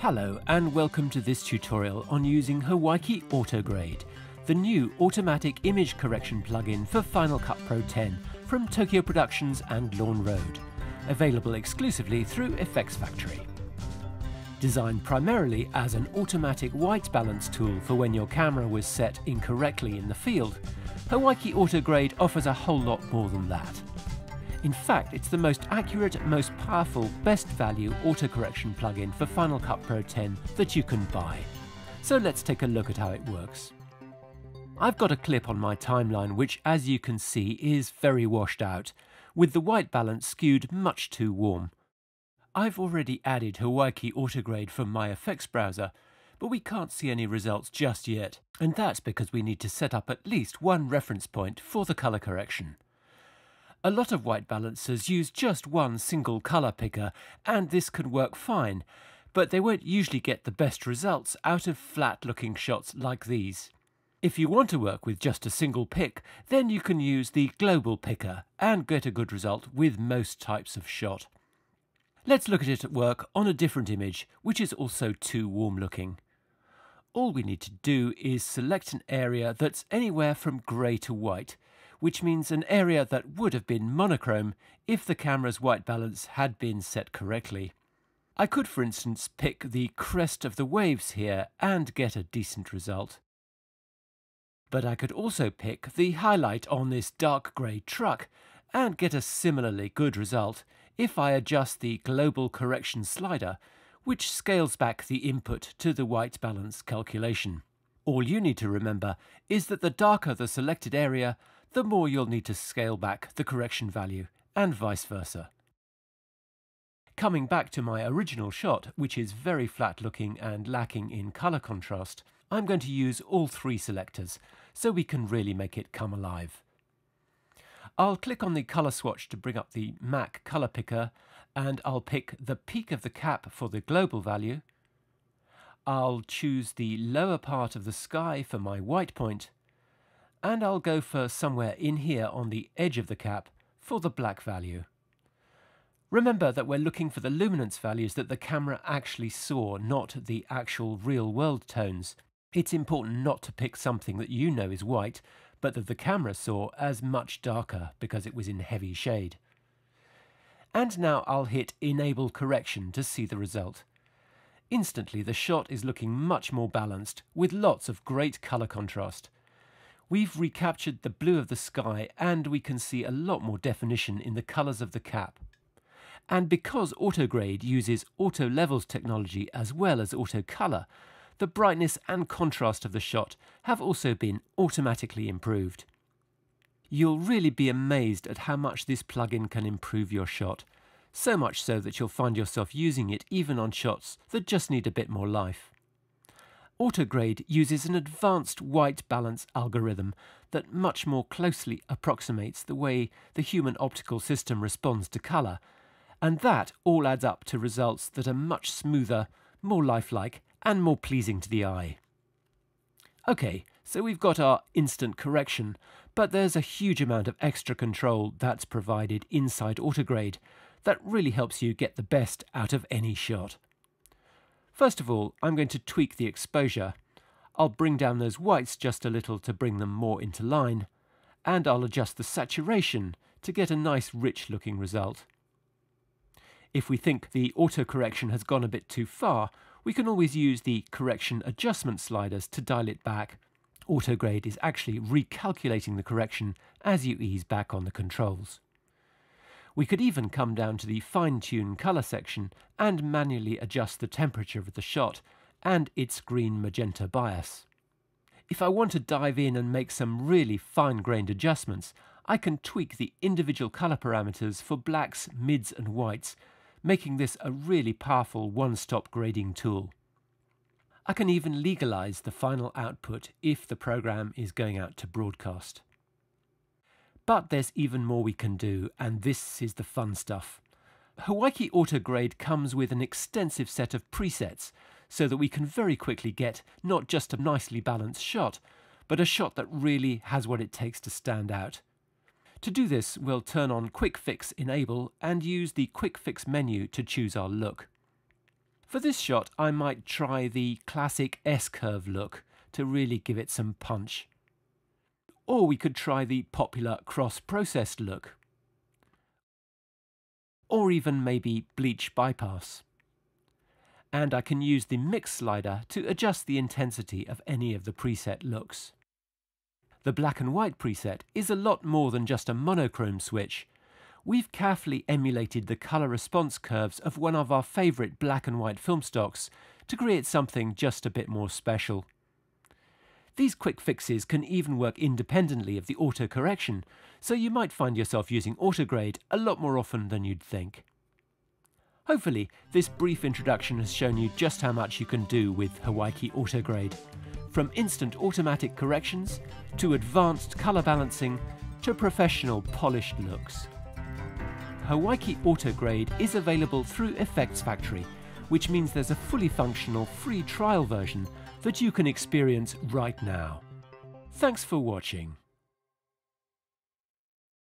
Hello and welcome to this tutorial on using Hawaiki AutoGrade, the new automatic image correction plugin for Final Cut Pro X from Tokyo Productions and Lawn Road, available exclusively through FX Factory. Designed primarily as an automatic white balance tool for when your camera was set incorrectly in the field, Hawaiki AutoGrade offers a whole lot more than that. In fact, it's the most accurate, most powerful, best value autocorrection plugin for Final Cut Pro X that you can buy. So let's take a look at how it works. I've got a clip on my timeline which, as you can see, is very washed out, with the white balance skewed much too warm. I've already added Hawaiki AutoGrade from my effects browser, but we can't see any results just yet, and that's because we need to set up at least one reference point for the color correction. A lot of white balancers use just one single color picker, and this can work fine, but they won't usually get the best results out of flat-looking shots like these. If you want to work with just a single pick, then you can use the global picker and get a good result with most types of shot. Let's look at it at work on a different image, which is also too warm looking. All we need to do is select an area that's anywhere from grey to white, which means an area that would have been monochrome if the camera's white balance had been set correctly. I could, for instance, pick the crest of the waves here and get a decent result. But I could also pick the highlight on this dark grey truck and get a similarly good result if I adjust the global correction slider, which scales back the input to the white balance calculation. All you need to remember is that the darker the selected area, the more you'll need to scale back the correction value, and vice versa. Coming back to my original shot, which is very flat looking and lacking in color contrast, I'm going to use all three selectors, so we can really make it come alive. I'll click on the color swatch to bring up the Mac color picker, and I'll pick the peak of the cap for the global value. I'll choose the lower part of the sky for my white point, and I'll go for somewhere in here on the edge of the cap for the black value. Remember that we're looking for the luminance values that the camera actually saw, not the actual real-world tones. It's important not to pick something that you know is white, but that the camera saw as much darker because it was in heavy shade. And now I'll hit Enable Correction to see the result. Instantly the shot is looking much more balanced, with lots of great color contrast. We've recaptured the blue of the sky, and we can see a lot more definition in the colours of the cap. And because AutoGrade uses auto levels technology as well as auto colour, the brightness and contrast of the shot have also been automatically improved. You'll really be amazed at how much this plugin can improve your shot, so much so that you'll find yourself using it even on shots that just need a bit more life. AutoGrade uses an advanced white balance algorithm that much more closely approximates the way the human optical system responds to colour, and that all adds up to results that are much smoother, more lifelike, and more pleasing to the eye. Okay, so we've got our instant correction, but there's a huge amount of extra control that's provided inside AutoGrade that really helps you get the best out of any shot. First of all, I'm going to tweak the exposure. I'll bring down those whites just a little to bring them more into line, and I'll adjust the saturation to get a nice rich looking result. If we think the auto correction has gone a bit too far, we can always use the correction adjustment sliders to dial it back. AutoGrade is actually recalculating the correction as you ease back on the controls. We could even come down to the fine-tune colour section and manually adjust the temperature of the shot and its green-magenta bias. If I want to dive in and make some really fine-grained adjustments, I can tweak the individual colour parameters for blacks, mids and whites, making this a really powerful one-stop grading tool. I can even legalise the final output if the program is going out to broadcast. But there's even more we can do, and this is the fun stuff. Hawaiki AutoGrade comes with an extensive set of presets, so that we can very quickly get not just a nicely balanced shot, but a shot that really has what it takes to stand out. To do this, we'll turn on Quick Fix Enable and use the Quick Fix menu to choose our look. For this shot, I might try the classic S-curve look to really give it some punch. Or we could try the popular cross-processed look. Or even maybe bleach bypass. And I can use the mix slider to adjust the intensity of any of the preset looks. The black and white preset is a lot more than just a monochrome switch. We've carefully emulated the colour response curves of one of our favourite black and white film stocks to create something just a bit more special. These quick fixes can even work independently of the auto correction, so you might find yourself using AutoGrade a lot more often than you'd think. Hopefully, this brief introduction has shown you just how much you can do with Hawaiki AutoGrade. From instant automatic corrections, to advanced colour balancing, to professional polished looks. Hawaiki AutoGrade is available through Effects Factory, which means there's a fully functional free trial version that you can experience right now. Thanks for watching.